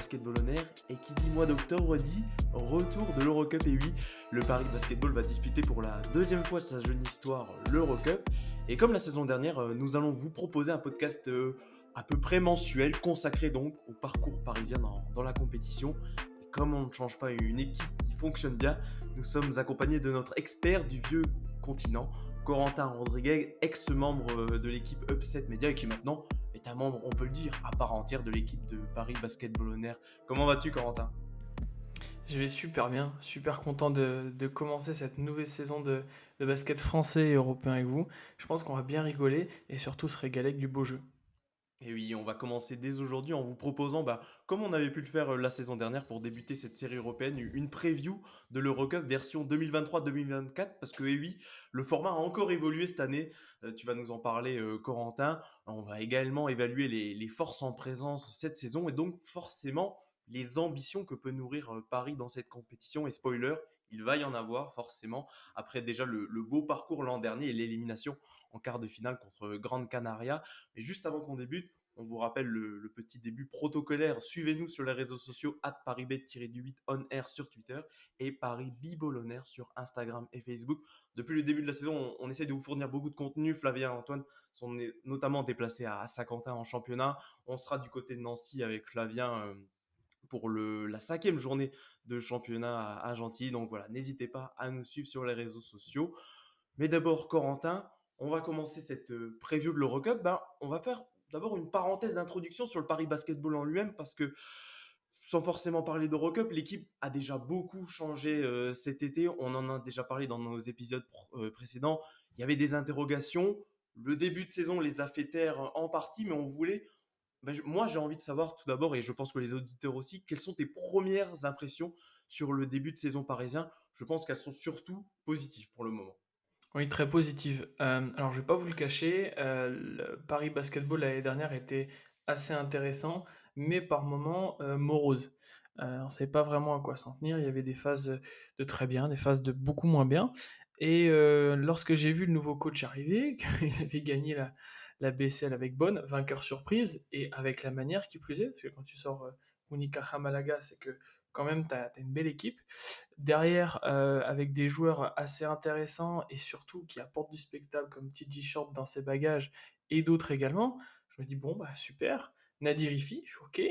Basketball On Air et qui dit mois d'octobre dit retour de l'Eurocup. Et oui, le Paris Basketball va disputer pour la deuxième fois de sa jeune histoire l'Eurocup. Et comme la saison dernière, nous allons vous proposer un podcast à peu près mensuel, consacré donc au parcours parisien dans la compétition. Et comme on ne change pas une équipe qui fonctionne bien, nous sommes accompagnés de notre expert du vieux continent, Corentin Rodriguez, ex-membre de l'équipe Upset Media et qui maintenant est un membre, on peut le dire, à part entière de l'équipe de Paris Basketball On Air. Comment vas-tu, Corentin ? Je vais super bien, super content de commencer cette nouvelle saison de basket français et européen avec vous. Je pense qu'on va bien rigoler et surtout se régaler avec du beau jeu. Et oui, on va commencer dès aujourd'hui en vous proposant, comme on avait pu le faire la saison dernière pour débuter cette série européenne, une preview de l'Eurocup version 2023-2024, parce que eh oui, le format a encore évolué cette année. Tu vas nous en parler, Corentin. On va également évaluer les forces en présence cette saison et donc forcément les ambitions que peut nourrir Paris dans cette compétition. Et spoiler, il va y en avoir forcément, après déjà le beau parcours l'an dernier et l'élimination en quart de finale contre Grande Canaria. Mais juste avant qu'on débute, on vous rappelle le petit début protocolaire. Suivez-nous sur les réseaux sociaux @paribet-du8 on air sur Twitter et Paris Bibol on air sur Instagram et Facebook. Depuis le début de la saison, on essaie de vous fournir beaucoup de contenu. Flavien et Antoine sont notamment déplacés à Saint-Quentin en championnat. On sera du côté de Nancy avec Flavien pour la 5e journée de championnat à Gentilly. Donc voilà, n'hésitez pas à nous suivre sur les réseaux sociaux. Mais d'abord, Corentin, on va commencer cette preview de l'Eurocup. On va faire d'abord une parenthèse d'introduction sur le Paris Basketball en lui-même parce que, sans forcément parler d'Eurocup, l'équipe a déjà beaucoup changé cet été. On en a déjà parlé dans nos épisodes précédents. Il y avait des interrogations. Le début de saison les a fait taire en partie, mais on voulait. Moi, j'ai envie de savoir tout d'abord, et je pense que les auditeurs aussi, quelles sont tes premières impressions sur le début de saison parisien. Je pense qu'elles sont surtout positives pour le moment. Oui, très positive. Alors, je vais pas vous le cacher, le Paris Basketball l'année dernière était assez intéressant, mais par moments morose. On ne savait pas vraiment à quoi s'en tenir. Il y avait des phases de très bien, des phases de beaucoup moins bien. Et lorsque j'ai vu le nouveau coach arriver, qu'il avait gagné la BCL avec Bonn, vainqueur surprise, et avec la manière qui plus est, parce que quand tu sors Unicaja Malaga, c'est que quand même tu as une belle équipe. Derrière, avec des joueurs assez intéressants et surtout qui apportent du spectacle comme TJ Short dans ses bagages et d'autres également, je me dis bon bah super, Nadir Ifi, je suis ok.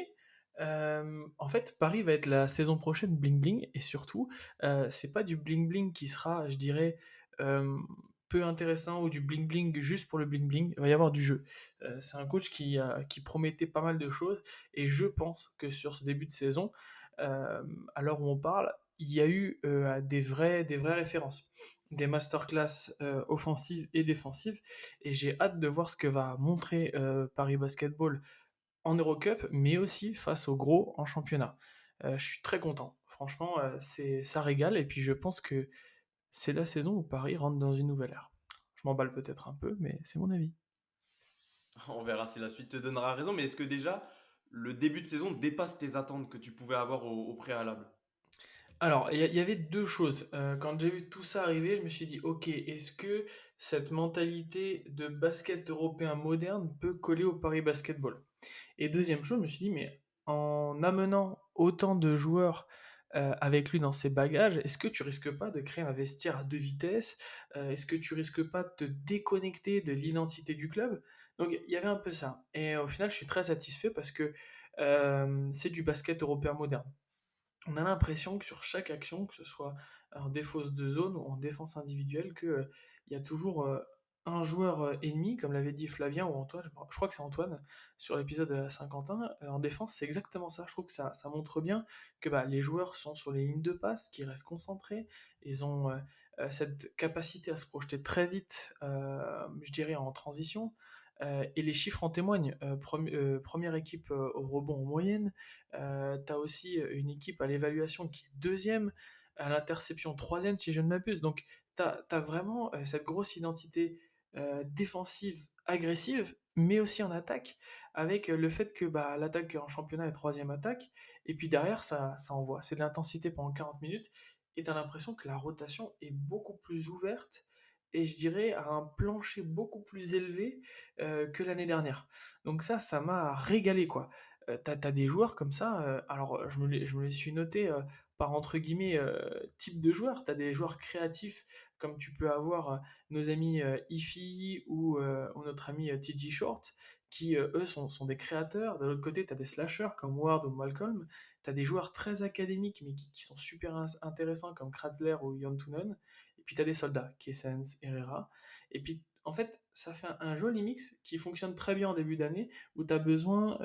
En fait, Paris va être la saison prochaine bling bling et surtout, c'est pas du bling bling qui sera, je dirais, euh, peu intéressant ou du bling bling juste pour le bling bling. Il va y avoir du jeu. C'est un coach qui promettait pas mal de choses et je pense que sur ce début de saison, euh, à l'heure où on parle, il y a eu des vraies références, des masterclass offensives et défensives, et j'ai hâte de voir ce que va montrer Paris Basketball en Eurocup, mais aussi face aux gros en championnat. Je suis très content. Franchement, ça régale, et puis je pense que c'est la saison où Paris rentre dans une nouvelle ère. Je m'emballe peut-être un peu, mais c'est mon avis. On verra si la suite te donnera raison, mais est-ce que déjà le début de saison dépasse tes attentes que tu pouvais avoir au préalable? Alors, il y avait deux choses. Quand j'ai vu tout ça arriver, je me suis dit, ok, est-ce que cette mentalité de basket européen moderne peut coller au Paris Basketball? Et deuxième chose, je me suis dit, mais en amenant autant de joueurs avec lui dans ses bagages, est-ce que tu risques pas de créer un vestiaire à deux vitesses? Est-ce que tu risques pas de te déconnecter de l'identité du club? Donc il y avait un peu ça. Et au final, je suis très satisfait parce que c'est du basket européen moderne. On a l'impression que sur chaque action, que ce soit en défausse de zone ou en défense individuelle, que il y a toujours un joueur ennemi, comme l'avait dit Flavien ou Antoine, je crois que c'est Antoine, sur l'épisode à Saint-Quentin. En défense, c'est exactement ça. Je trouve que ça montre bien que bah, les joueurs sont sur les lignes de passe, qu'ils restent concentrés, ils ont cette capacité à se projeter très vite, je dirais en transition. Et les chiffres en témoignent. Première équipe au rebond en moyenne, tu as aussi une équipe à l'évaluation qui est deuxième, à l'interception troisième si je ne m'abuse. Donc tu as vraiment cette grosse identité défensive, agressive, mais aussi en attaque, avec le fait que bah, l'attaque en championnat est troisième attaque, et puis derrière ça envoie. C'est de l'intensité pendant 40 minutes, et tu as l'impression que la rotation est beaucoup plus ouverte, et je dirais à un plancher beaucoup plus élevé que l'année dernière. Donc ça m'a régalé quoi. Tu des joueurs comme ça, alors je me les suis notés, par entre guillemets, type de joueurs. Tu as des joueurs créatifs comme tu peux avoir, nos amis, Iffy ou notre ami, TJ Short qui, eux sont des créateurs. De l'autre côté, tu as des slashers comme Ward ou Malcolm. Tu as des joueurs très académiques mais qui sont super intéressants comme Kratzler ou Yantunen. Et puis tu as des soldats, Kessens, Herrera. Et puis en fait, ça fait un joli mix qui fonctionne très bien en début d'année où tu as besoin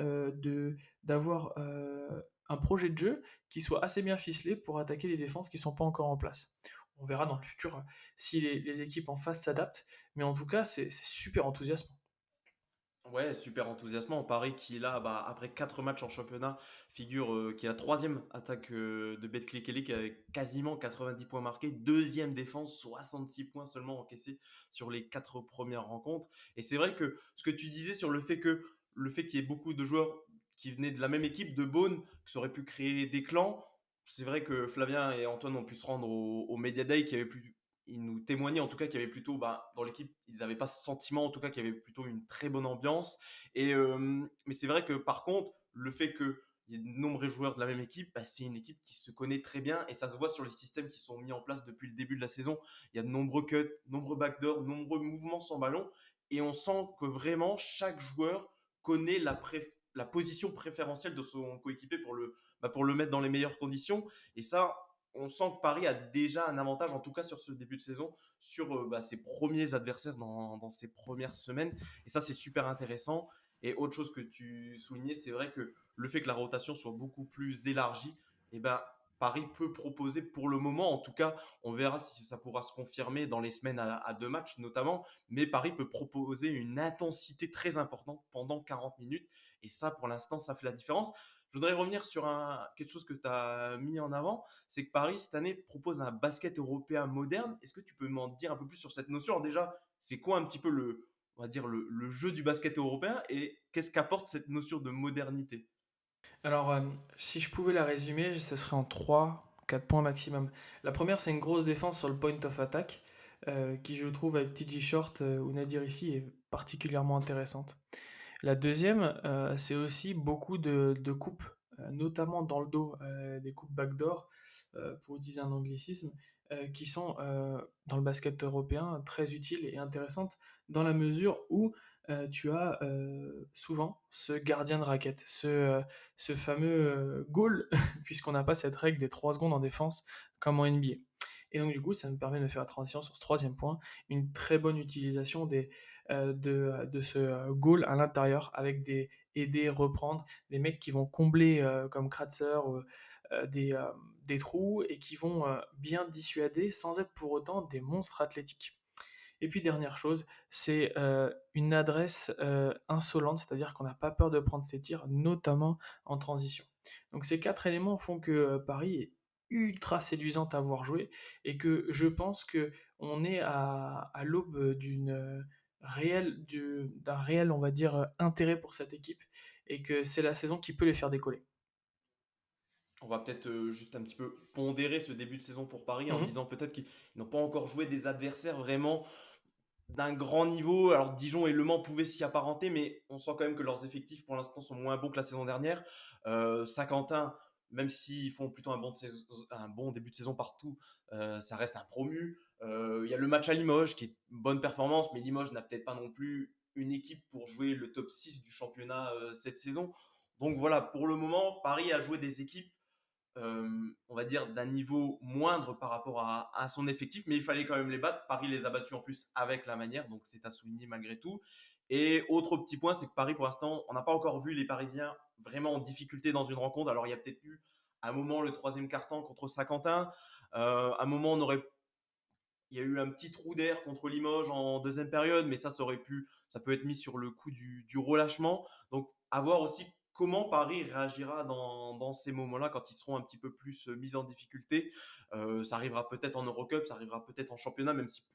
d'avoir un projet de jeu qui soit assez bien ficelé pour attaquer les défenses qui ne sont pas encore en place. On verra dans le futur si les équipes en face s'adaptent, mais en tout cas, c'est super enthousiasmant. Ouais, super enthousiasmant. Paris qui est là, bah, après 4 matchs en championnat, figure qui est la troisième attaque de Betclic Elite avec quasiment 90 points marqués. Deuxième défense, 66 points seulement encaissés sur les 4 premières rencontres. Et c'est vrai que ce que tu disais sur le fait qu'il y ait beaucoup de joueurs qui venaient de la même équipe, de Beaune, que ça aurait pu créer des clans. C'est vrai que Flavien et Antoine ont pu se rendre au Media Day qui avait plus, ils nous témoignaient en tout cas qu'il y avait plutôt, bah, dans l'équipe, ils n'avaient pas ce sentiment en tout cas qu'il y avait plutôt une très bonne ambiance. Mais c'est vrai que par contre, le fait qu'il y ait de nombreux joueurs de la même équipe, bah, c'est une équipe qui se connaît très bien et ça se voit sur les systèmes qui sont mis en place depuis le début de la saison. Il y a de nombreux cuts, nombreux backdoors, nombreux mouvements sans ballon et on sent que vraiment chaque joueur connaît la position préférentielle de son coéquipier pour le mettre dans les meilleures conditions. Et ça, on sent que Paris a déjà un avantage, en tout cas sur ce début de saison, sur ses premiers adversaires dans ses premières semaines. Et ça, c'est super intéressant. Et autre chose que tu soulignais, c'est vrai que le fait que la rotation soit beaucoup plus élargie, eh ben, Paris peut proposer pour le moment, en tout cas, on verra si ça pourra se confirmer dans les semaines à deux matchs notamment, mais Paris peut proposer une intensité très importante pendant 40 minutes. Et ça, pour l'instant, ça fait la différence. Je voudrais revenir sur quelque chose que tu as mis en avant, c'est que Paris, cette année, propose un basket européen moderne. Est-ce que tu peux m'en dire un peu plus sur cette notion? Alors déjà, c'est quoi un petit peu on va dire le jeu du basket européen et qu'est-ce qu'apporte cette notion de modernité? Alors, si je pouvais la résumer, ce serait en 3 4 points maximum. La première, c'est une grosse défense sur le point of attack, qui je trouve avec TJ Short ou Nadir Ifi est particulièrement intéressante. La deuxième, c'est aussi beaucoup de coupes, notamment dans le dos, des coupes backdoor, pour utiliser un anglicisme, qui sont dans le basket européen très utiles et intéressantes dans la mesure où tu as souvent ce gardien de raquette, ce fameux goal, puisqu'on n'a pas cette règle des 3 secondes en défense comme en NBA. Et donc du coup, ça me permet de faire la transition sur ce troisième point, une très bonne utilisation de ce goal à l'intérieur avec des aider, reprendre, des mecs qui vont combler comme Kratzer des trous et qui vont bien dissuader sans être pour autant des monstres athlétiques. Et puis dernière chose, c'est une adresse insolente, c'est-à-dire qu'on n'a pas peur de prendre ses tirs, notamment en transition. Donc ces 4 éléments font que Paris est ultra séduisante à voir jouer et que je pense que on est à l'aube d'un réel, on va dire, intérêt pour cette équipe et que c'est la saison qui peut les faire décoller. On va peut-être juste un petit peu pondérer ce début de saison pour Paris en Mhm. disant peut-être qu'ils n'ont pas encore joué des adversaires vraiment d'un grand niveau. Alors Dijon et Le Mans pouvaient s'y apparenter, mais on sent quand même que leurs effectifs pour l'instant sont moins bons que la saison dernière. Saint-Quentin, même s'ils font plutôt un bon début de saison partout, ça reste un promu. Il y a le match à Limoges qui est une bonne performance, mais Limoges n'a peut-être pas non plus une équipe pour jouer le top 6 du championnat cette saison. Donc voilà, pour le moment, Paris a joué des équipes on va dire, d'un niveau moindre par rapport à son effectif, mais il fallait quand même les battre. Paris les a battus en plus avec la manière, donc c'est à souligner malgré tout. Et autre petit point, c'est que Paris, pour l'instant, on n'a pas encore vu les Parisiens vraiment en difficulté dans une rencontre. Alors, il y a peut-être eu un moment le troisième quart-temps contre Saint-Quentin. Un moment, il y a eu un petit trou d'air contre Limoges en deuxième période, mais ça peut être mis sur le coup du relâchement. Donc, à voir aussi comment Paris réagira dans ces moments-là quand ils seront un petit peu plus mis en difficulté. Ça arrivera peut-être en Eurocup, ça arrivera peut-être en championnat, même si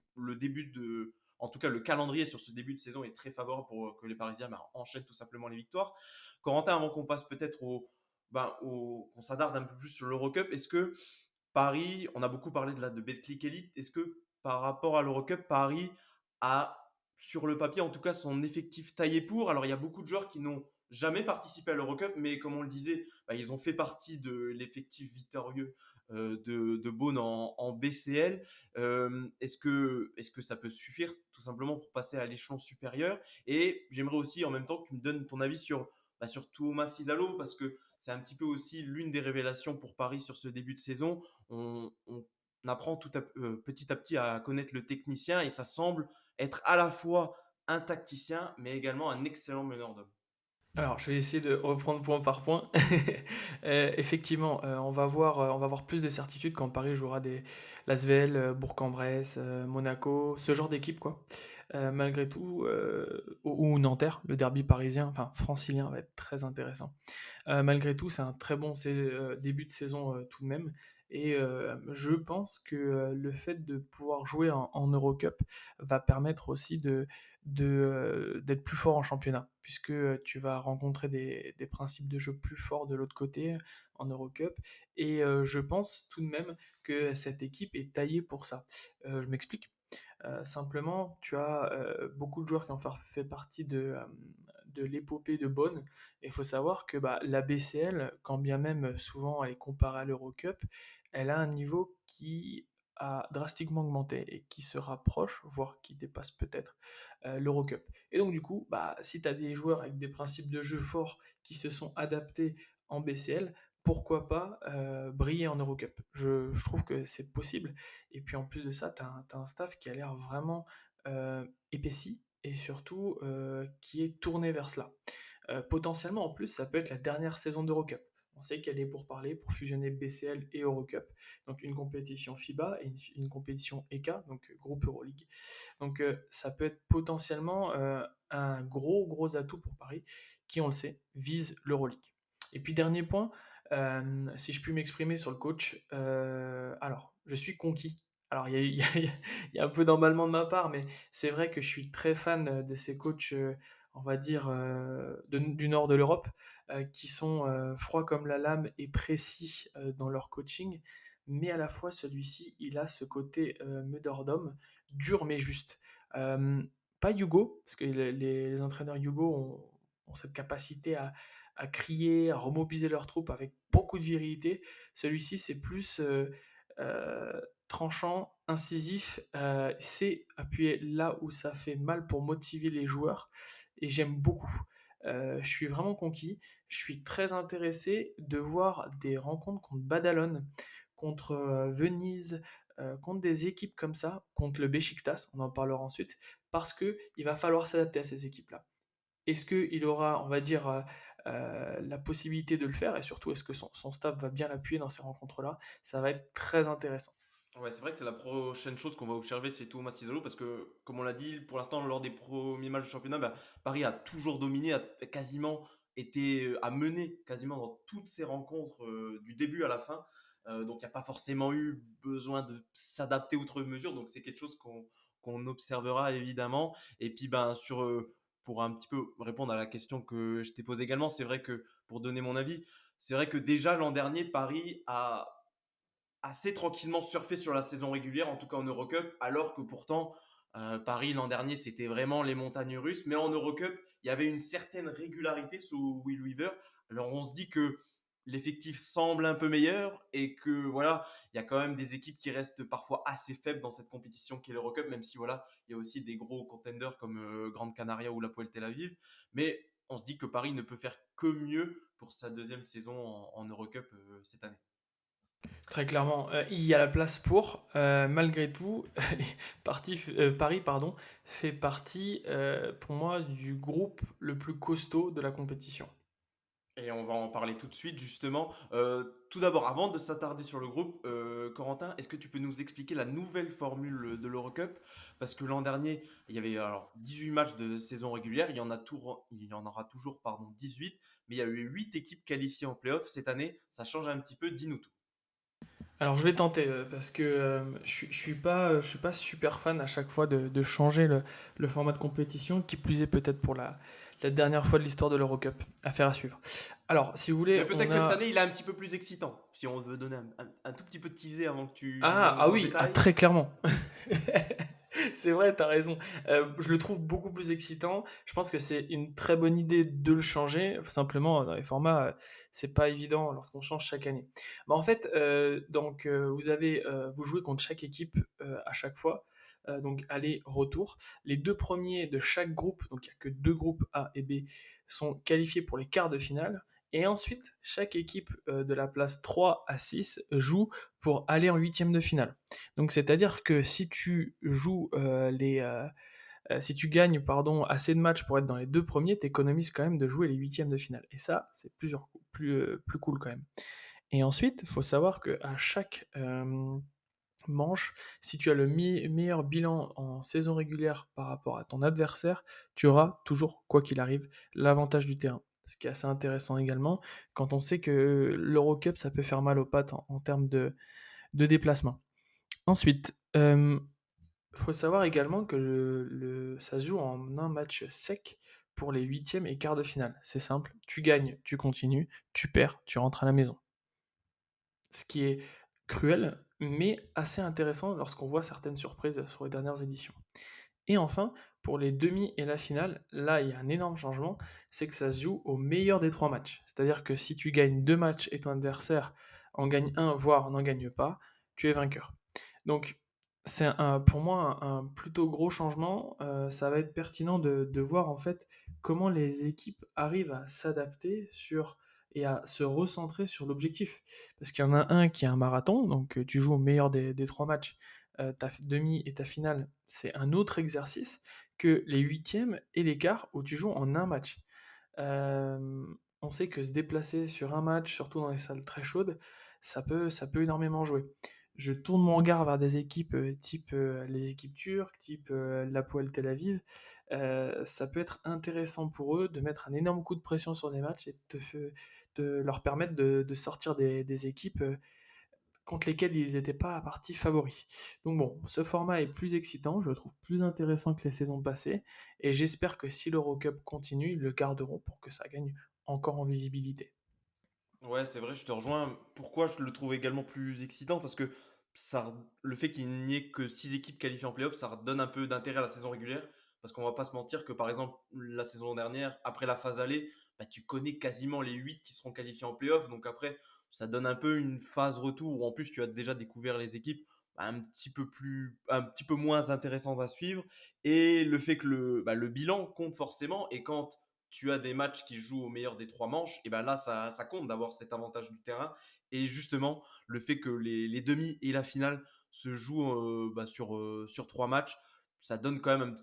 en tout cas, le calendrier sur ce début de saison est très favorable pour que les Parisiens enchaînent tout simplement les victoires. Corentin, avant qu'on passe peut-être qu'on s'attarde un peu plus sur l'Eurocup, est-ce que Paris, on a beaucoup parlé de Betclic Elite. Est-ce que par rapport à l'Eurocup, Paris a, sur le papier, en tout cas, son effectif taillé pour? Alors, il y a beaucoup de joueurs qui n'ont jamais participé à l'Eurocup, mais comme on le disait, bah, ils ont fait partie de l'effectif victorieux de Beaune en BCL. Est-ce que ça peut suffire tout simplement pour passer à l'échelon supérieur? Et j'aimerais aussi en même temps que tu me donnes ton avis sur Thomas Cisalo, parce que c'est un petit peu aussi l'une des révélations pour Paris sur ce début de saison. On apprend petit à petit à connaître le technicien et ça semble être à la fois un tacticien, mais également un excellent meneur d'hommes. Alors, je vais essayer de reprendre point par point. Effectivement, on va avoir plus de certitude quand Paris jouera des l'ASVEL, Bourg-en-Bresse, Monaco, ce genre d'équipe, quoi. Malgré tout, ou Nanterre, le derby parisien, enfin francilien va être très intéressant. Malgré tout, c'est un très bon début de saison tout de même. Et je pense que le fait de pouvoir jouer en Eurocup va permettre aussi d'être plus fort en championnat, puisque tu vas rencontrer des principes de jeu plus forts de l'autre côté en Eurocup. Et je pense tout de même que cette équipe est taillée pour ça. Je m'explique. Simplement, tu as beaucoup de joueurs qui ont fait partie de l'épopée de Bonn. Et il faut savoir que bah, la BCL, quand bien même souvent elle est comparée à l'Eurocup, elle a un niveau qui a drastiquement augmenté et qui se rapproche, voire qui dépasse peut-être l'Eurocup. Et donc du coup, bah, si tu as des joueurs avec des principes de jeu forts qui se sont adaptés en BCL, pourquoi pas briller en Eurocup. Je trouve que c'est possible. Et puis en plus de ça, tu as, un staff qui a l'air vraiment épaissi et surtout qui est tourné vers cela. Potentiellement, en plus, ça peut être la dernière saison d'Eurocup. On sait qu'il y a des pourparlers pour fusionner BCL et Eurocup, donc une compétition FIBA et une compétition EK, donc groupe Euroleague. Donc ça peut être potentiellement un gros atout pour Paris, qui on le sait, vise l'Euroleague. Et puis dernier point, si je puis m'exprimer sur le coach, alors je suis conquis. Alors il y a un peu d'emballement de ma part, mais c'est vrai que je suis très fan de ces coachs, on va dire, du nord de l'Europe, qui sont froids comme la lame et précis dans leur coaching, mais à la fois celui-ci, il a ce côté d'homme, dur mais juste. Euh, Pas Hugo, parce que les entraîneurs Hugo ont cette capacité à crier, à remobiliser leurs troupes avec beaucoup de virilité. Celui-ci, c'est plus tranchant, incisif, c'est appuyer là où ça fait mal pour motiver les joueurs, et j'aime beaucoup. Je suis vraiment conquis, je suis très intéressé de voir des rencontres contre Badalone, contre Venise, contre des équipes comme ça, contre le Beşiktaş, on en parlera ensuite, parce que il va falloir s'adapter à ces équipes-là. Est-ce qu'il aura, on va dire, la possibilité de le faire, et surtout, est-ce que son staff va bien l'appuyer dans ces rencontres-là? Ça va être très intéressant. Ouais, c'est vrai que c'est la prochaine chose qu'on va observer, c'est Thomas Cisalo, parce que, comme on l'a dit, pour l'instant, lors des premiers matchs de championnat, bah, Paris a toujours dominé, a quasiment a mené quasiment dans toutes ses rencontres du début à la fin. Donc, il n'y a pas forcément eu besoin de s'adapter outre mesure. Donc, c'est quelque chose qu'on observera évidemment. Et puis, ben, pour un petit peu répondre à la question que je t'ai posée également, c'est vrai que, pour donner mon avis, c'est vrai que déjà l'an dernier, Paris a assez tranquillement surfé sur la saison régulière, en tout cas en Eurocup, alors que pourtant, Paris l'an dernier, c'était vraiment les montagnes russes. Mais en Eurocup, il y avait une certaine régularité sous Will Weaver. Alors on se dit que l'effectif semble un peu meilleur et que voilà, il y a quand même des équipes qui restent parfois assez faibles dans cette compétition qui est l'Eurocup, même si voilà, il y a aussi des gros contenders comme Grande Canaria ou l'Hapoel Tel Aviv. Mais on se dit que Paris ne peut faire que mieux pour sa deuxième saison en Eurocup cette année. Très clairement, il y a la place pour. Malgré tout, Paris, pardon, fait partie, pour moi, du groupe le plus costaud de la compétition. Et on va en parler tout de suite, justement. Tout d'abord, avant de s'attarder sur le groupe, Corentin, est-ce que tu peux nous expliquer la nouvelle formule de l'Eurocup? Parce que l'an dernier, il y avait alors 18 matchs de saison régulière, il y en aura toujours pardon, 18, mais il y a eu 8 équipes qualifiées en playoff. Cette année, ça change un petit peu, dis-nous tout. Alors je vais tenter, parce que je suis pas super fan à chaque fois de changer le format de compétition, qui plus est peut-être pour la dernière fois de l'histoire de l'Eurocup. Affaire à suivre. Alors, si vous voulez, Mais on peut-être que cette a... année, il est un petit peu plus excitant, si on veut donner un tout petit peu de teaser avant que tu Ah, rentres ah dans le oui, ah, détail. très clairement. C'est vrai, t'as raison. Je le trouve beaucoup plus excitant. Je pense que c'est une très bonne idée de le changer. Simplement, dans les formats, c'est pas évident lorsqu'on change chaque année. Bah, en fait, vous jouez contre chaque équipe à chaque fois. Donc aller-retour. Les deux premiers de chaque groupe, donc il n'y a que deux groupes A et B, sont qualifiés pour les quarts de finale. Et ensuite, chaque équipe de la place 3 à 6 joue pour aller en huitième de finale. Donc c'est-à-dire que si tu gagnes pardon, assez de matchs pour être dans les deux premiers, tu économises quand même de jouer les huitièmes de finale. Et ça, c'est plus cool quand même. Et ensuite, il faut savoir qu'à chaque manche, si tu as le meilleur bilan en saison régulière par rapport à ton adversaire, tu auras toujours, quoi qu'il arrive, l'avantage du terrain. Ce qui est assez intéressant également, quand on sait que l'Eurocup, ça peut faire mal aux pattes en termes de déplacement. Ensuite, faut savoir également que ça se joue en un match sec pour les huitièmes et quarts de finale. C'est simple, tu gagnes, tu continues, tu perds, tu rentres à la maison. Ce qui est cruel, mais assez intéressant lorsqu'on voit certaines surprises sur les dernières éditions. Et enfin, pour les demi et la finale, là il y a un énorme changement, c'est que ça se joue au meilleur des trois matchs. C'est-à-dire que si tu gagnes deux matchs et ton adversaire en gagne un, voire n'en gagne pas, tu es vainqueur. Donc c'est pour moi un plutôt gros changement. Ça va être pertinent de voir en fait comment les équipes arrivent à s'adapter et à se recentrer sur l'objectif. Parce qu'il y en a un qui est un marathon, donc tu joues au meilleur des trois matchs, ta demi et ta finale, c'est un autre exercice que les huitièmes et les quarts où tu joues en un match. On sait que se déplacer sur un match, surtout dans les salles très chaudes, ça peut énormément jouer. Je tourne mon regard vers des équipes type les équipes turques, type l'Hapoel Tel Aviv. Ça peut être intéressant pour eux de mettre un énorme coup de pression sur des matchs et de leur permettre de sortir des équipes contre lesquels ils n'étaient pas partis favoris. Donc bon, ce format est plus excitant, je le trouve plus intéressant que les saisons passées, et j'espère que si l'Eurocup continue, ils le garderont pour que ça gagne encore en visibilité. Ouais, c'est vrai, je te rejoins. Pourquoi je le trouve également plus excitant? Parce que le fait qu'il n'y ait que 6 équipes qualifiées en playoff, ça redonne un peu d'intérêt à la saison régulière. Parce qu'on va pas se mentir que, par exemple, la saison dernière, après la phase aller, bah, tu connais quasiment les 8 qui seront qualifiés en playoff. Donc après, ça donne un peu une phase retour où en plus tu as déjà découvert les équipes bah, un petit peu moins intéressantes à suivre. Et le fait que le bilan compte forcément. Et quand tu as des matchs qui jouent au meilleur des trois manches, et ben là, ça compte d'avoir cet avantage du terrain. Et justement, le fait que les demi et la finale se jouent sur trois matchs, ça donne quand même,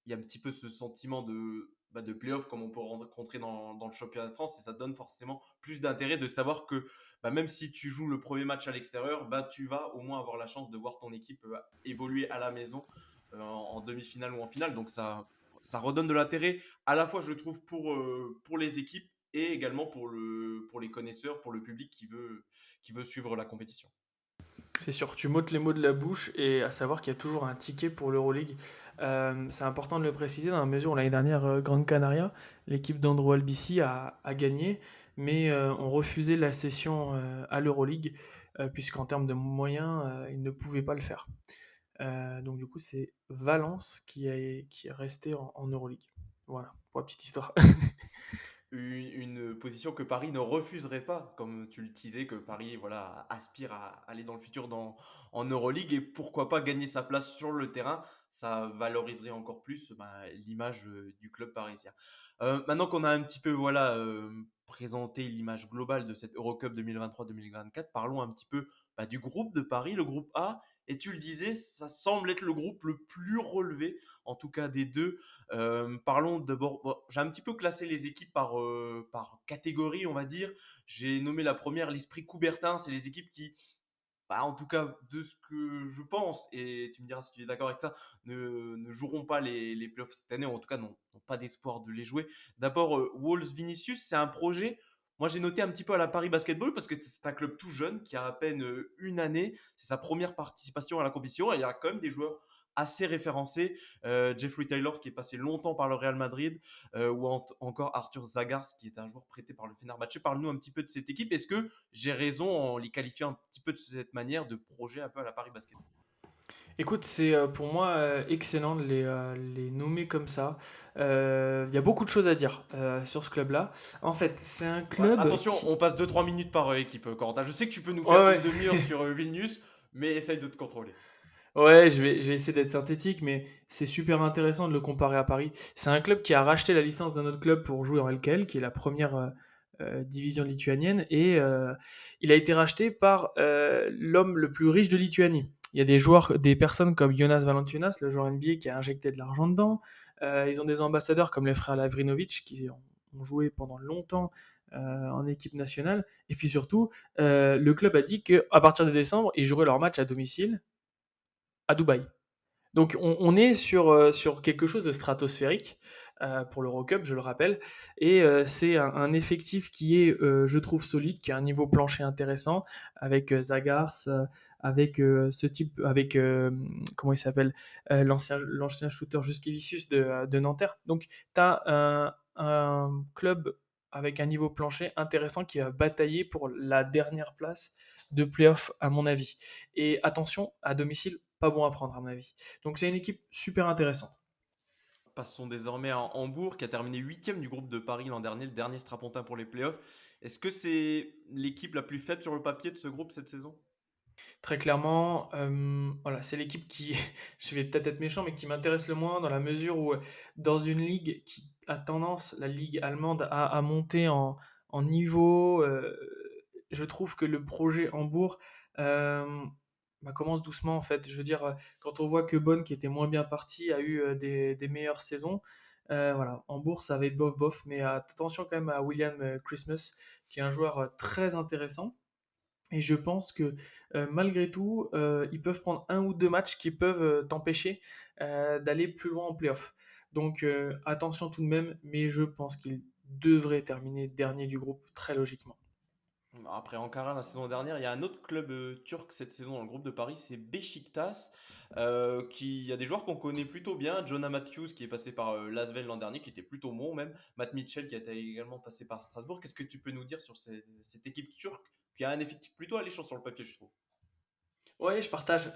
il y a un petit peu ce sentiment de playoff comme on peut rencontrer dans le championnat de France. Et ça donne forcément plus d'intérêt de savoir que bah, même si tu joues le premier match à l'extérieur, bah, tu vas au moins avoir la chance de voir ton équipe évoluer à la maison en demi-finale ou en finale. Donc ça redonne de l'intérêt à la fois, je trouve, pour les équipes et également pour les connaisseurs, pour le public qui veut suivre la compétition. C'est sûr, tu m'ôtes les mots de la bouche, et à savoir qu'il y a toujours un ticket pour l'Euroleague. C'est important de le préciser dans la mesure où l'année dernière, Gran Canaria, l'équipe d'Andro Albici, a gagné, mais ont refusé la cession à l'Euroleague, puisqu'en termes de moyens, ils ne pouvaient pas le faire. Donc du coup, c'est Valence qui est resté en Euroleague. Voilà, pour la petite histoire. Une position que Paris ne refuserait pas, comme tu le disais, que Paris voilà, aspire à aller dans le futur en Euroleague et pourquoi pas gagner sa place sur le terrain, ça valoriserait encore plus bah, l'image du club parisien. Maintenant qu'on a un petit peu voilà, présenté l'image globale de cette Eurocup 2023-2024, parlons un petit peu bah, du groupe de Paris, le groupe A. Et tu le disais, ça semble être le groupe le plus relevé, en tout cas des deux. Parlons d'abord, bon, j'ai un petit peu classé les équipes par catégorie, on va dire. J'ai nommé la première l'esprit Coubertin, c'est les équipes qui, bah, en tout cas de ce que je pense, et tu me diras si tu es d'accord avec ça, ne joueront pas les playoffs cette année, ou en tout cas n'ont pas d'espoir de les jouer. D'abord, Wolves Vinicius, c'est un projet. Moi, j'ai noté un petit peu à la Paris Basketball parce que c'est un club tout jeune qui a à peine une année. C'est sa première participation à la compétition et il y a quand même des joueurs assez référencés. Jeffrey Taylor qui est passé longtemps par le Real Madrid encore Arthur Zagars qui est un joueur prêté par le Fenerbahçe. Parle-nous un petit peu de cette équipe. Est-ce que j'ai raison en les qualifiant un petit peu de cette manière de projet un peu à la Paris Basketball? Écoute, c'est pour moi excellent de les nommer comme ça. Il y a beaucoup de choses à dire sur ce club-là. En fait, c'est un Ouais, club attention, qui... on passe 2-3 minutes par équipe, Corentin. Je sais que tu peux nous Ouais, faire une ouais. demi-heure sur Vilnius, mais essaye de te contrôler. Ouais, je vais essayer d'être synthétique, mais c'est super intéressant de le comparer à Paris. C'est un club qui a racheté la licence d'un autre club pour jouer en LKL, qui est la première division lituanienne, et il a été racheté par l'homme le plus riche de Lituanie. Il y a des joueurs, des personnes comme Jonas Valanciunas, le joueur NBA, qui a injecté de l'argent dedans. Ils ont des ambassadeurs comme les frères Lavrinovic, qui ont joué pendant longtemps en équipe nationale. Et puis surtout, le club a dit qu'à partir de décembre, ils joueraient leur match à domicile à Dubaï. Donc on est sur quelque chose de stratosphérique pour l'Eurocup, je le rappelle, et c'est un effectif qui est, je trouve, solide, qui a un niveau plancher intéressant, avec Zagars, avec ce type, avec comment il s'appelle, l'ancien shooter Jusquevicius de Nanterre. Donc tu as un club avec un niveau plancher intéressant qui va batailler pour la dernière place de playoff à mon avis. Et attention, à domicile, pas bon à prendre à mon avis. Donc c'est une équipe super intéressante. Passons désormais à Hambourg, qui a terminé huitième du groupe de Paris l'an dernier, le dernier strapontin pour les playoffs. Est-ce que c'est l'équipe la plus faible sur le papier de ce groupe cette saison? Très clairement, voilà, c'est l'équipe qui, je vais peut-être être méchant, mais qui m'intéresse le moins dans la mesure où, dans une ligue qui a tendance, la ligue allemande, à monter en niveau, je trouve que le projet Hambourg bah, commence doucement en fait. Je veux dire, quand on voit que Bonn, qui était moins bien parti, a eu des meilleures saisons, voilà, Hambourg, ça va être bof bof, mais attention quand même à William Christmas, qui est un joueur très intéressant. Et je pense que malgré tout, ils peuvent prendre un ou deux matchs qui peuvent t'empêcher d'aller plus loin en playoff. Donc attention tout de même, mais je pense qu'ils devraient terminer dernier du groupe très logiquement. Après Ankara la saison dernière, il y a un autre club turc cette saison dans le groupe de Paris, c'est Beşiktaş, qui il y a des joueurs qu'on connaît plutôt bien, Jonah Matthews qui est passé par l'Asvel l'an dernier, qui était plutôt bon même, Matt Mitchell qui a été également passé par Strasbourg. Qu'est-ce que tu peux nous dire sur cette équipe turque qui a un effectif plutôt alléchant sur le papier, je trouve? Ouais, je partage.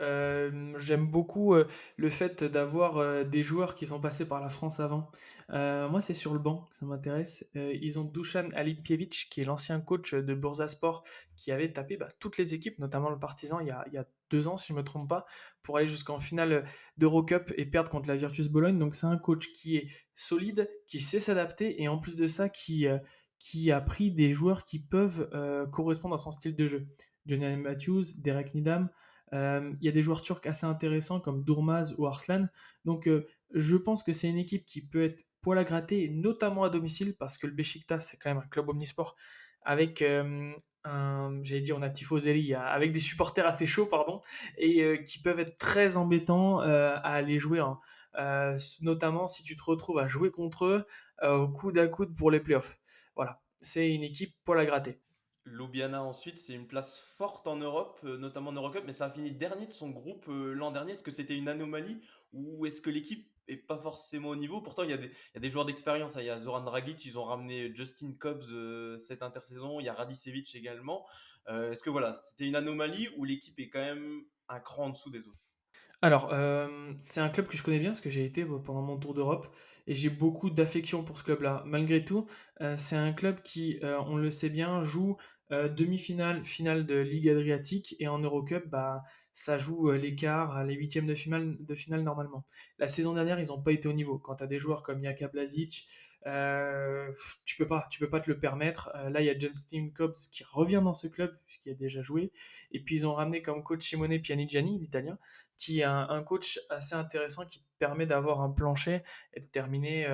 J'aime beaucoup le fait d'avoir des joueurs qui sont passés par la France avant. Moi, c'est sur le banc que ça m'intéresse. Ils ont Dusan Alipievich, qui est l'ancien coach de Bursaspor, qui avait tapé bah, toutes les équipes, notamment le Partizan, il y a 2 ans, si je ne me trompe pas, pour aller jusqu'en finale d'Eurocup et perdre contre la Virtus Bologne. Donc, c'est un coach qui est solide, qui sait s'adapter et en plus de ça, qui a pris des joueurs qui peuvent correspondre à son style de jeu. Johnny Matthews, Derek Nidam. Il y a des joueurs turcs assez intéressants comme Durmaz ou Arslan. Donc je pense que c'est une équipe qui peut être poil à gratter, notamment à domicile, parce que le Beşiktaş, c'est quand même un club omnisport avec j'allais dire on a tifoserie, avec des supporters assez chauds, pardon, et qui peuvent être très embêtants à aller jouer, hein. Notamment si tu te retrouves à jouer contre eux au coude à coude pour les playoffs. Voilà, c'est une équipe poil à gratter. Ljubljana ensuite, c'est une place forte en Europe, notamment en Eurocup, mais ça a fini dernier de son groupe l'an dernier. Est-ce que c'était une anomalie ou est-ce que l'équipe est pas forcément au niveau? Pourtant, il y a des joueurs d'expérience, hein. Il y a Zoran Dragic, ils ont ramené Justin Cobbs cette intersaison, il y a Radicevic également. Est-ce que voilà, c'était une anomalie ou l'équipe est quand même un cran en dessous des autres? Alors, c'est un club que je connais bien parce que j'ai été pendant mon tour d'Europe et j'ai beaucoup d'affection pour ce club-là. Malgré tout, c'est un club qui, on le sait bien, joue demi-finale, finale de Ligue Adriatique et en Eurocup, bah, ça joue les quarts, les huitièmes de finale normalement. La saison dernière, ils n'ont pas été au niveau. Quand tu as des joueurs comme Jaka Blazic, tu peux pas te le permettre. Là, il y a Justin Cobbs qui revient dans ce club puisqu'il a déjà joué. Et puis ils ont ramené comme coach Simone Pianigiani, l'italien, qui est un coach assez intéressant qui te permet d'avoir un plancher et de terminer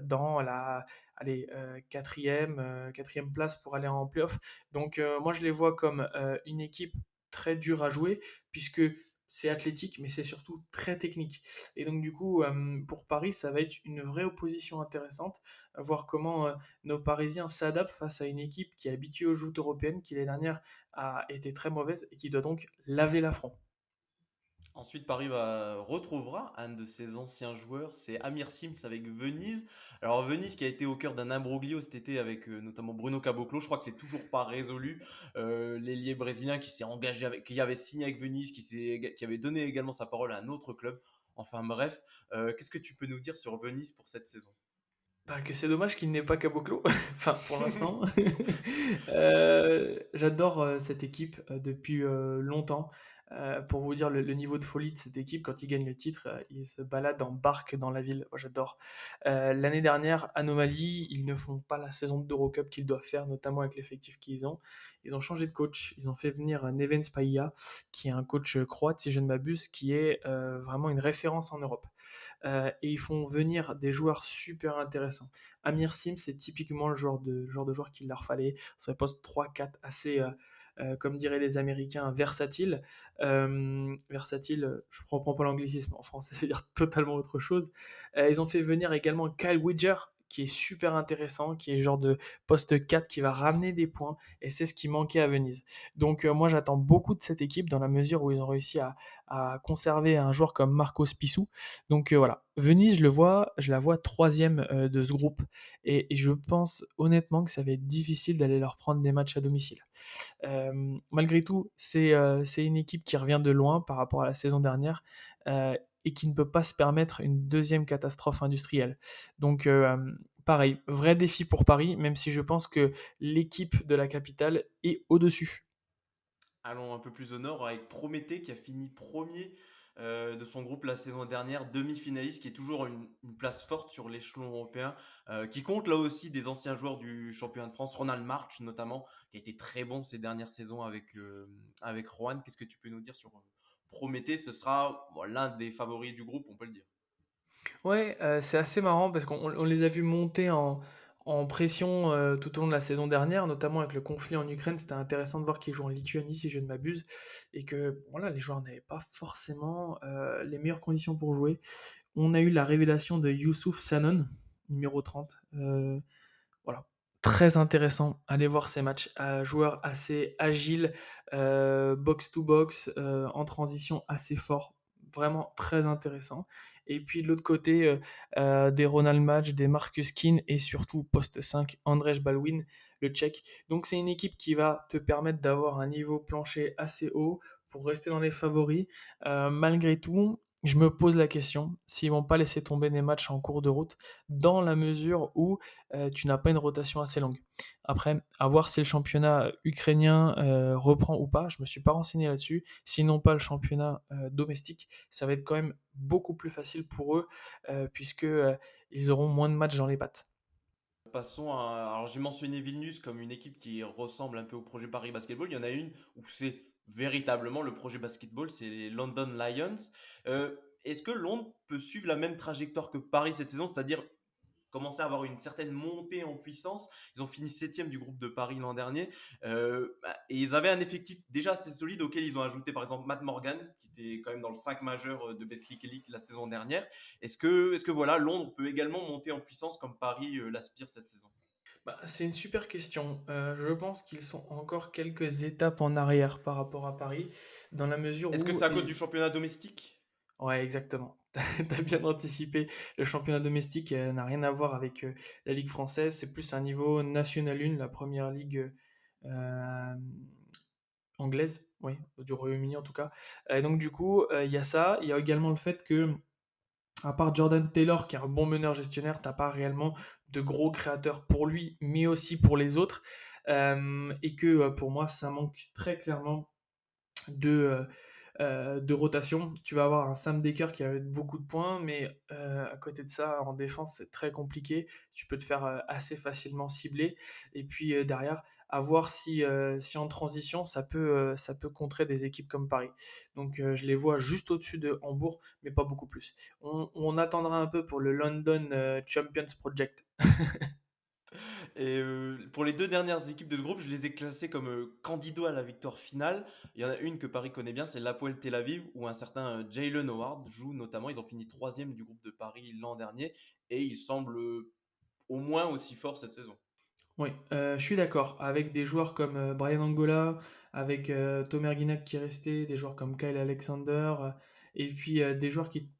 dans la allez, quatrième place pour aller en playoff. Donc moi je les vois comme une équipe très dure à jouer puisque c'est athlétique mais c'est surtout très technique. Et donc du coup pour Paris ça va être une vraie opposition intéressante, à voir comment nos Parisiens s'adaptent face à une équipe qui est habituée aux joutes européennes qui l'année dernière a été très mauvaise et qui doit donc laver l'affront. Ensuite, retrouvera un de ses anciens joueurs, c'est Amir Sims avec Venise. Alors Venise qui a été au cœur d'un imbroglio cet été avec notamment Bruno Caboclo. Je crois que c'est toujours pas résolu. L'ailier brésilien qui s'est engagé qui avait signé avec Venise, qui avait donné également sa parole à un autre club. Enfin bref, qu'est-ce que tu peux nous dire sur Venise pour cette saison? Bah, que c'est dommage qu'il n'ait pas Caboclo, enfin pour l'instant. J'adore cette équipe depuis longtemps. Pour vous dire le niveau de folie de cette équipe, quand ils gagnent le titre, ils se baladent en barque dans la ville. Moi, j'adore. L'année dernière, anomalie, ils ne font pas la saison d'Eurocup qu'ils doivent faire, notamment avec l'effectif qu'ils ont. Ils ont changé de coach. Ils ont fait venir Neven Spahiya, qui est un coach croate, si je ne m'abuse, qui est vraiment une référence en Europe. Et ils font venir des joueurs super intéressants. Amir Sim, c'est typiquement le genre de joueur qu'il leur fallait sur les postes 3-4 assez, comme diraient les Américains, versatile. Versatile, je ne reprends pas l'anglicisme, en français, ça veut dire totalement autre chose. Ils ont fait venir également Kyle Widger, qui est super intéressant, qui est genre de poste 4 qui va ramener des points, et c'est ce qui manquait à Venise. Donc moi j'attends beaucoup de cette équipe dans la mesure où ils ont réussi à conserver un joueur comme Marcos Pissou. Donc voilà, Venise, je la vois troisième de ce groupe, et je pense honnêtement que ça va être difficile d'aller leur prendre des matchs à domicile. Malgré tout, c'est une équipe qui revient de loin par rapport à la saison dernière, et qui ne peut pas se permettre une deuxième catastrophe industrielle. Donc pareil, vrai défi pour Paris, même si je pense que l'équipe de la capitale est au-dessus. Allons un peu plus au nord avec Prométhée qui a fini premier de son groupe la saison dernière, demi-finaliste, qui est toujours une place forte sur l'échelon européen, qui compte là aussi des anciens joueurs du championnat de France, Ronald March notamment, qui a été très bon ces dernières saisons avec Rouen. Qu'est-ce que tu peux nous dire sur Prométhée? Ce sera bon, l'un des favoris du groupe, on peut le dire. Ouais, c'est assez marrant parce qu'on les a vus monter en pression, tout au long de la saison dernière, notamment avec le conflit en Ukraine. C'était intéressant de voir qu'ils jouent en Lituanie, si je ne m'abuse, et que voilà, les joueurs n'avaient pas forcément, les meilleures conditions pour jouer. On a eu la révélation de Youssouf Sanon, numéro 30. Voilà, très intéressant. Allez voir ces matchs. Joueur assez agile, box to box, en transition assez fort. Vraiment très intéressant. Et puis de l'autre côté, des Ronald Match, des Marcus Keane et surtout poste 5, Andrzej Balwin, le Tchèque. Donc c'est une équipe qui va te permettre d'avoir un niveau plancher assez haut pour rester dans les favoris. Malgré tout, je me pose la question s'ils vont pas laisser tomber des matchs en cours de route dans la mesure où tu n'as pas une rotation assez longue. Après, à voir si le championnat ukrainien reprend ou pas, je ne me suis pas renseigné là-dessus. Sinon pas le championnat domestique, ça va être quand même beaucoup plus facile pour eux, puisque ils auront moins de matchs dans les pattes. Alors j'ai mentionné Vilnius comme une équipe qui ressemble un peu au projet Paris Basketball. Il y en a une où c'est véritablement le projet basketball, c'est les London Lions. Est-ce que Londres peut suivre la même trajectoire que Paris cette saison, c'est-à-dire commencer à avoir une certaine montée en puissance? Ils ont fini septième du groupe de Paris l'an dernier. Et ils avaient un effectif déjà assez solide auquel ils ont ajouté par exemple Matt Morgan, qui était quand même dans le 5 majeur de Betclic Elite la saison dernière. Est-ce que voilà, Londres peut également monter en puissance comme Paris l'aspire cette saison? Bah, c'est une super question. Je pense qu'ils sont encore quelques étapes en arrière par rapport à Paris, dans la mesure Est-ce que où c'est à cause du championnat domestique? ouais, exactement. T'as bien anticipé. Le championnat domestique n'a rien à voir avec la Ligue française. C'est plus un niveau National 1, la première ligue euh, anglaise, oui, du Royaume-Uni en tout cas. Donc du coup, il y a ça. Il y a également le fait que, à part Jordan Taylor, qui est un bon meneur gestionnaire, t'as pas réellement de gros créateurs pour lui, mais aussi pour les autres. Et que pour moi, ça manque très clairement de rotation. Tu vas avoir un Sam Decker qui a beaucoup de points, mais à côté de ça, en défense, c'est très compliqué. Tu peux te faire assez facilement cibler. Et puis derrière, à voir si en transition, ça peut contrer des équipes comme Paris. Donc je les vois juste au-dessus de Hambourg, mais pas beaucoup plus. On attendra un peu pour le London Champions Project. Et pour les deux dernières équipes de ce groupe, je les ai classées comme candidats à la victoire finale. Il y en a une que Paris connaît bien, c'est l'Hapoel Tel Aviv, où un certain Jalen Howard joue notamment. Ils ont fini troisième du groupe de Paris l'an dernier et ils semblent au moins aussi forts cette saison. Oui, je suis d'accord. Avec des joueurs comme Brian Angola, avec Tomer Guinac qui est resté, des joueurs comme Kyle Alexander, et puis des joueurs qui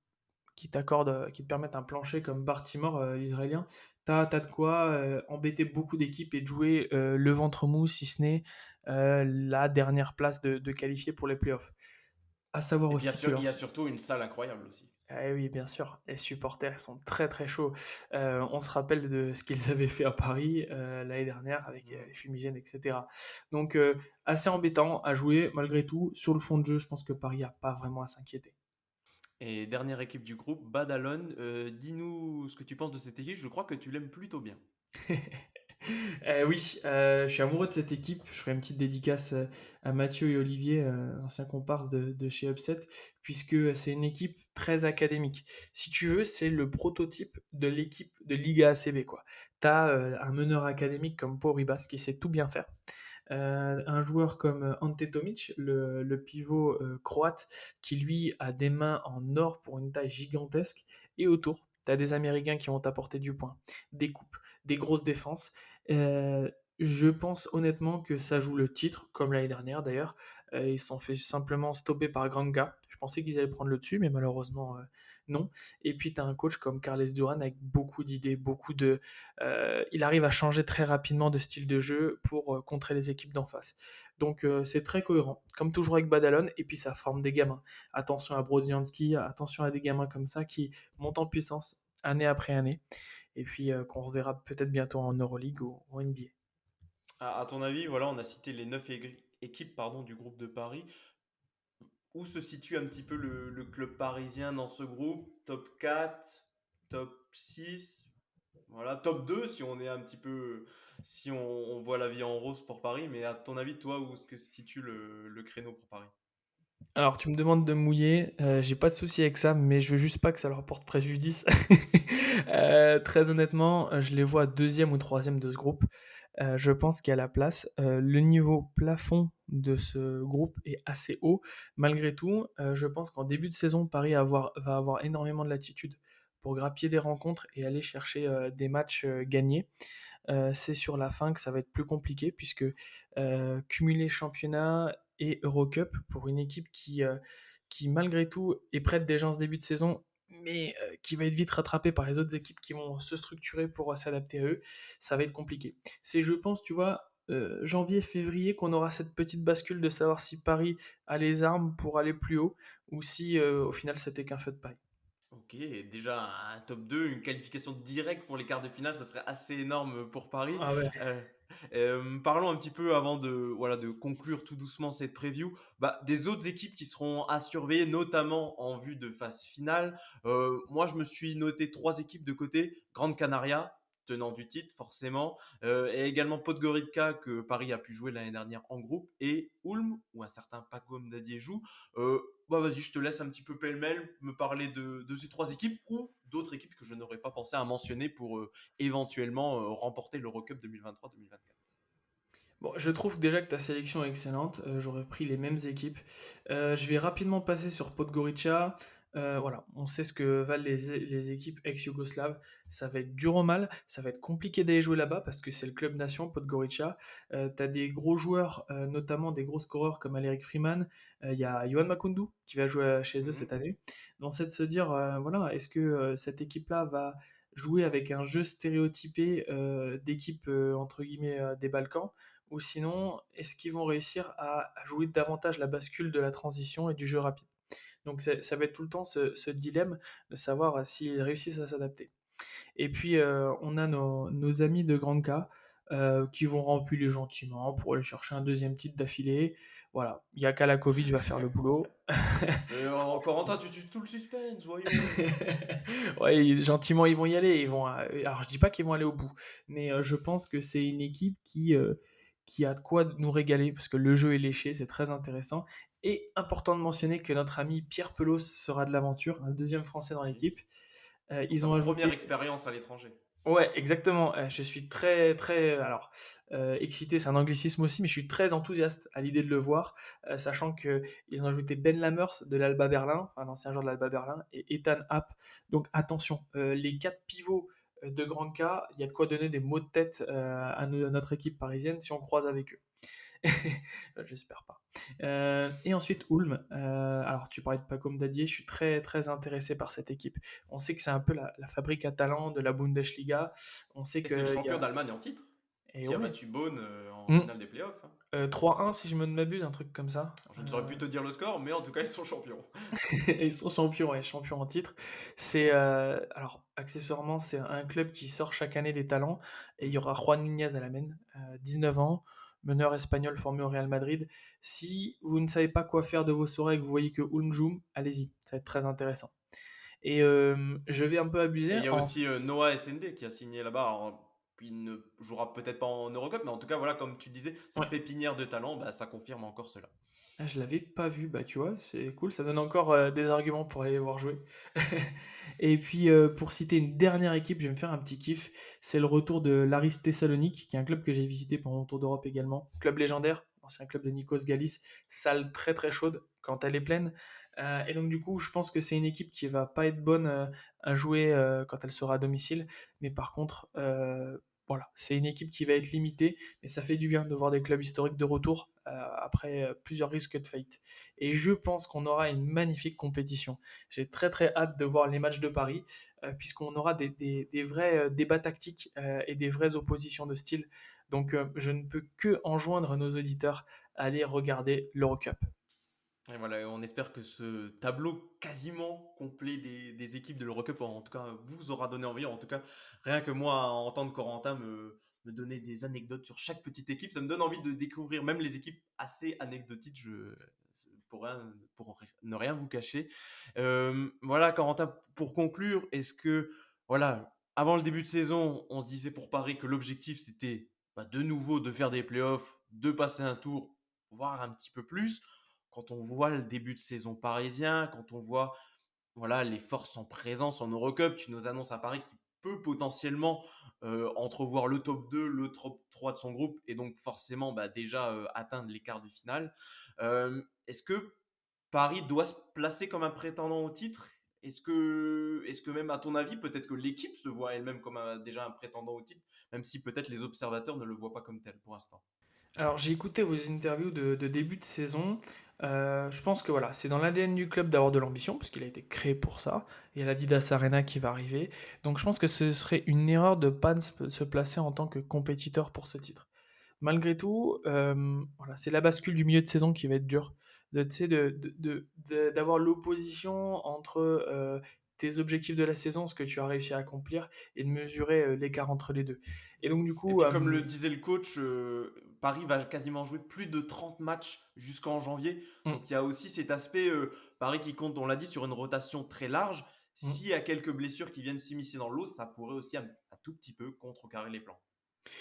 t'accordent, qui te permettent un plancher comme Baltimore, l'Israélien, t'as de quoi embêter beaucoup d'équipes et de jouer le ventre mou, si ce n'est la dernière place de qualifier pour les playoffs. À savoir Et bien aussi que sûr, il y leurs a surtout une salle incroyable aussi. eh oui, bien sûr, les supporters sont très très chauds. On se rappelle de ce qu'ils avaient fait à Paris l'année dernière avec Mm. les fumigènes, etc. Donc assez embêtant à jouer malgré tout. Sur le fond de jeu, je pense que Paris n'a pas vraiment à s'inquiéter. Et dernière équipe du groupe, Badalone. Dis-nous ce que tu penses de cette équipe. Je crois que tu l'aimes plutôt bien. Oui, je suis amoureux de cette équipe. Je ferai une petite dédicace à Mathieu et Olivier, anciens comparses de chez Upset, puisque c'est une équipe très académique. Si tu veux, c'est le prototype de l'équipe de Liga ACB, quoi. T'as un meneur académique comme Pau Ribas qui sait tout bien faire. Un joueur comme Ante Tomic, le pivot croate, qui lui a des mains en or pour une taille gigantesque. Et autour, tu as des Américains qui vont t'apporter du point, des coupes, des grosses défenses. Euh, je pense honnêtement que ça joue le titre, comme l'année dernière d'ailleurs. Ils se sont fait simplement stopper par Granga. Je pensais qu'ils allaient prendre le dessus, mais malheureusement non. Et puis tu as un coach comme Carles Duran avec beaucoup d'idées, il arrive à changer très rapidement de style de jeu pour contrer les équipes d'en face. Donc c'est très cohérent, comme toujours avec Badalone, et puis ça forme des gamins. Attention à Brodzianski, attention à des gamins comme ça qui montent en puissance année après année, et puis qu'on reverra peut-être bientôt en Euroleague ou en NBA. À ton avis, voilà, on a cité les 9 équipes pardon, du groupe de Paris. Où se situe un petit peu le club parisien dans ce groupe? Top 4, top 6, voilà, top 2 si on est un petit peu, si on voit la vie en rose pour Paris. Mais à ton avis, toi, où est-ce que se situe le créneau pour Paris? Alors, tu me demandes de mouiller, j'ai pas de souci avec ça, mais je veux juste pas que ça leur porte préjudice. Très honnêtement, je les vois deuxième ou troisième de ce groupe. Je pense qu'il y a la place. Le niveau plafond de ce groupe est assez haut. Malgré tout, je pense qu'en début de saison, Paris va avoir énormément de latitude pour grappiller des rencontres et aller chercher des matchs gagnés. C'est sur la fin que ça va être plus compliqué puisque cumuler championnat et Eurocup pour une équipe qui malgré tout est prête déjà en ce début de saison, mais qui va être vite rattrapée par les autres équipes qui vont se structurer pour s'adapter à eux, ça va être compliqué. C'est, je pense, tu vois, janvier, février, qu'on aura cette petite bascule de savoir si Paris a les armes pour aller plus haut ou si au final c'était qu'un feu de paille. Ok, déjà un top 2, une qualification directe pour les quarts de finale, ça serait assez énorme pour Paris. Ah ouais. Euh, Parlons un petit peu avant de conclure tout doucement cette preview, des autres équipes qui seront à surveiller, notamment en vue de phase finale. Moi, je me suis noté 3 équipes de côté. Grande Canaria, tenant du titre forcément, et également Podgorica que Paris a pu jouer l'année dernière en groupe, et Ulm, où un certain Pacom Dadier joue. Euh, Vas-y, je te laisse un petit peu pêle-mêle me parler de ces 3 équipes ou d'autres équipes que je n'aurais pas pensé à mentionner pour éventuellement remporter l'Eurocup 2023-2024. Bon, je trouve déjà que ta sélection est excellente. J'aurais pris les mêmes équipes. Je vais rapidement passer sur Podgorica. Voilà, on sait ce que valent les équipes ex-yougoslaves. Ça va être dur au mal. Ça va être compliqué d'aller jouer là-bas parce que c'est le club nation, Podgorica. Tu as des gros joueurs, notamment des gros scoreurs comme Aleric Freeman. Il y a Yohan Makoundou qui va jouer chez eux cette Mhm. année. Donc c'est de se dire, voilà, est-ce que cette équipe-là va jouer avec un jeu stéréotypé d'équipe entre guillemets des Balkans, ou sinon, est-ce qu'ils vont réussir à jouer davantage la bascule de la transition et du jeu rapide? Donc ça va être tout le temps ce dilemme de savoir s'ils réussissent à s'adapter. Et puis on a nos amis de Granca qui vont remplir gentiment pour aller chercher un deuxième titre d'affilée. Voilà, il y a Kalakovic va faire le boulot. Mais Corentin, tu tues tout le suspense, voyons. Ouais, gentiment ils vont y aller. Alors je dis pas qu'ils vont aller au bout, mais je pense que c'est une équipe qui a de quoi nous régaler parce que le jeu est léché, c'est très intéressant. Et important de mentionner que notre ami Pierre Pelos sera de l'aventure, un deuxième Français dans Oui. l'équipe. Pour Ils sa ont première ajouté expérience à l'étranger. Ouais, exactement. Je suis très, très, alors, excité, c'est un anglicisme aussi, mais je suis très enthousiaste à l'idée de le voir, sachant que ils ont ajouté Ben Lammers de l'Alba Berlin, enfin l'ancien joueur de l'Alba Berlin, et Ethan Happ. Donc attention, les quatre pivots de grands cas, il y a de quoi donner des maux de tête à notre équipe parisienne si on croise avec eux. J'espère pas. Et ensuite Ulm. Alors tu parlais de Paco Dadier, je suis très très intéressé par cette équipe. On sait que c'est un peu la fabrique à talent de la Bundesliga. On sait Et c'est le qu'il y champion a... d'Allemagne en titre Et qui a ouais. battu Bonn en Mm. finale des playoffs, hein. 3-1 si je me ne m'abuse, un truc comme ça. Je ne saurais plus te dire le score, mais en tout cas, ils sont champions. Et ils sont champions, ouais, champions en titre. C'est alors accessoirement c'est un club qui sort chaque année des talents et il y aura Juan Nunez à la main, 19 ans, meneur espagnol formé au Real Madrid. Si vous ne savez pas quoi faire de vos soirées et que vous voyez que Ulm joue, allez-y, ça va être très intéressant. Et je vais un peu Et abuser il y a en... aussi Noah SND qui a signé là-bas. Alors, il ne jouera peut-être pas en Eurocup, mais en tout cas, voilà, comme tu disais, Ouais. cette pépinière de talent, bah, ça confirme encore cela. Ah, je l'avais pas vu, bah tu vois, c'est cool, ça donne encore des arguments pour aller voir jouer. Et puis pour citer une dernière équipe, je vais me faire un petit kiff, c'est le retour de l'Aris Thessalonique, qui est un club que j'ai visité pendant mon tour d'Europe également, club légendaire, ancien club de Nikos Galis, salle très très chaude quand elle est pleine. Et donc du coup, je pense que c'est une équipe qui va pas être bonne à jouer quand elle sera à domicile, mais par contre, voilà, c'est une équipe qui va être limitée, mais ça fait du bien de voir des clubs historiques de retour après plusieurs risques de faillite. Et je pense qu'on aura une magnifique compétition. J'ai très très hâte de voir les matchs de Paris, puisqu'on aura des vrais débats tactiques et des vraies oppositions de style. Donc je ne peux que enjoindre nos auditeurs à aller regarder l'Eurocup. Et voilà, on espère que ce tableau quasiment complet des équipes de l'Eurocup, en tout cas, vous aura donné envie. En tout cas, rien que moi, à entendre Corentin me donner des anecdotes sur chaque petite équipe, ça me donne envie de découvrir même les équipes assez anecdotiques, pour ne rien vous cacher. Voilà, Corentin, pour conclure, est-ce que, voilà, avant le début de saison, on se disait pour Paris que l'objectif, c'était bah, de nouveau de faire des playoffs, de passer un tour, voire un petit peu plus quand on voit le début de saison parisien, quand on voit voilà, les forces en présence en Eurocup, tu nous annonces un Paris qui peut potentiellement entrevoir le top 2, le top 3 de son groupe et donc forcément bah, déjà atteindre les quarts de finale. Est-ce que Paris doit se placer comme un prétendant au titre? Est-ce que même à ton avis, peut-être que l'équipe se voit elle-même comme déjà un prétendant au titre, même si peut-être les observateurs ne le voient pas comme tel pour l'instant? Alors j'ai écouté vos interviews de début de saison. Je pense que voilà, c'est dans l'ADN du club d'avoir de l'ambition, parce qu'il a été créé pour ça. Il y a l'Adidas Arena qui va arriver. Donc je pense que ce serait une erreur de ne pas se placer en tant que compétiteur pour ce titre. Malgré tout, voilà, c'est la bascule du milieu de saison qui va être dure. Tu sais, d'avoir l'opposition entre tes objectifs de la saison, ce que tu as réussi à accomplir, et de mesurer l'écart entre les deux. Et donc du Et coup, puis comme le disait le coach, Paris va quasiment jouer plus de 30 matchs jusqu'en janvier. mm, Donc il y a aussi cet aspect, Paris qui compte, on l'a dit, sur une rotation très large. mm. S'il y a quelques blessures qui viennent s'immiscer dans l'eau, ça pourrait aussi un tout petit peu contrecarrer les plans.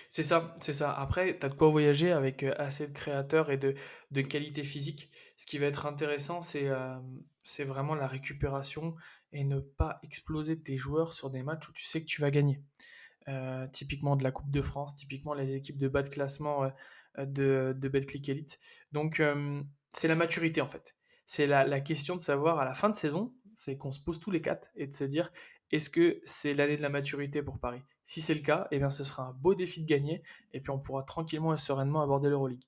C'est ça, c'est ça. Après, tu as de quoi voyager avec assez de créateurs et de qualité physique. Ce qui va être intéressant, c'est vraiment la récupération et ne pas exploser tes joueurs sur des matchs où tu sais que tu vas gagner. Typiquement de la Coupe de France, typiquement les équipes de bas de classement de Betclic Elite. Donc, c'est la maturité en fait. C'est la question de savoir à la fin de saison, c'est qu'on se pose tous les quatre et de se dire est-ce que c'est l'année de la maturité pour Paris? Si c'est le cas, eh bien, ce sera un beau défi de gagner et puis on pourra tranquillement et sereinement aborder l'Euroleague.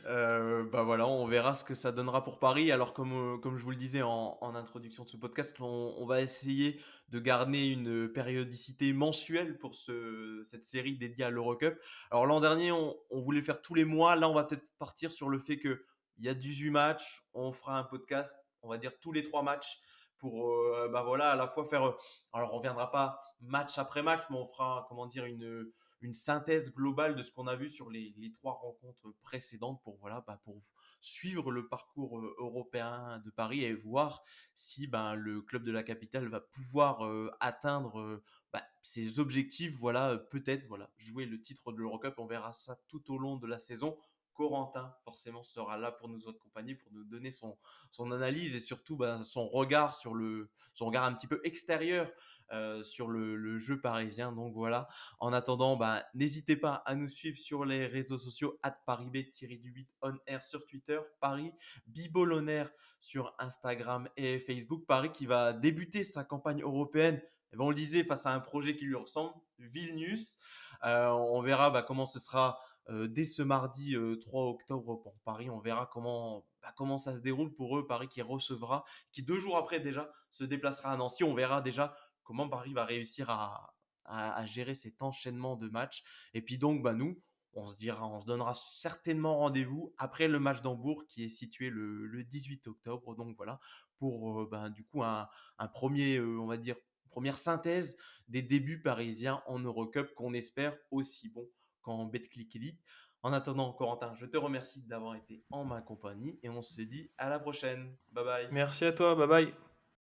Bah voilà, on verra ce que ça donnera pour Paris. Alors comme je vous le disais en introduction de ce podcast, on va essayer de garder une périodicité mensuelle pour cette série dédiée à l'Eurocup. Alors l'an dernier, on voulait faire tous les mois. Là, on va peut-être partir sur le fait que il y a 18 matchs. On fera un podcast, on va dire tous les 3 matchs pour bah voilà, à la fois faire. Alors on reviendra pas match après match, mais on fera comment dire une synthèse globale de ce qu'on a vu sur les 3 rencontres précédentes pour, voilà, bah, pour suivre le parcours européen de Paris et voir si ben, le club de la capitale va pouvoir atteindre bah, ses objectifs, voilà, peut-être voilà, jouer le titre de l'Eurocup. On verra ça tout au long de la saison. Corentin, forcément, sera là pour nous accompagner, pour nous donner son analyse et surtout bah, son regard son regard un petit peu extérieur sur le jeu parisien. Donc voilà, en attendant, bah, n'hésitez pas à nous suivre sur les réseaux sociaux @parisb-8 on air sur Twitter, Paris Bibolonaire sur Instagram et Facebook. Paris qui va débuter sa campagne européenne Et ben, on le disait, face à un projet qui lui ressemble, Vilnius. On verra comment ce sera dès ce mardi 3 octobre pour Paris. On verra comment ça se déroule pour eux. Paris qui recevra, qui 2 jours après déjà se déplacera à Nancy. On verra déjà comment Paris va réussir à gérer cet enchaînement de matchs. Et puis donc, nous, on se donnera certainement rendez-vous après le match d'Hambourg qui est situé le 18 octobre. Donc voilà, pour du coup un premier, on va dire, première synthèse des débuts parisiens en Eurocup qu'on espère aussi bons qu'en Betclic Elite. En attendant, Corentin, je te remercie d'avoir été en ma compagnie et on se dit à la prochaine. Bye bye. Merci à toi, bye bye.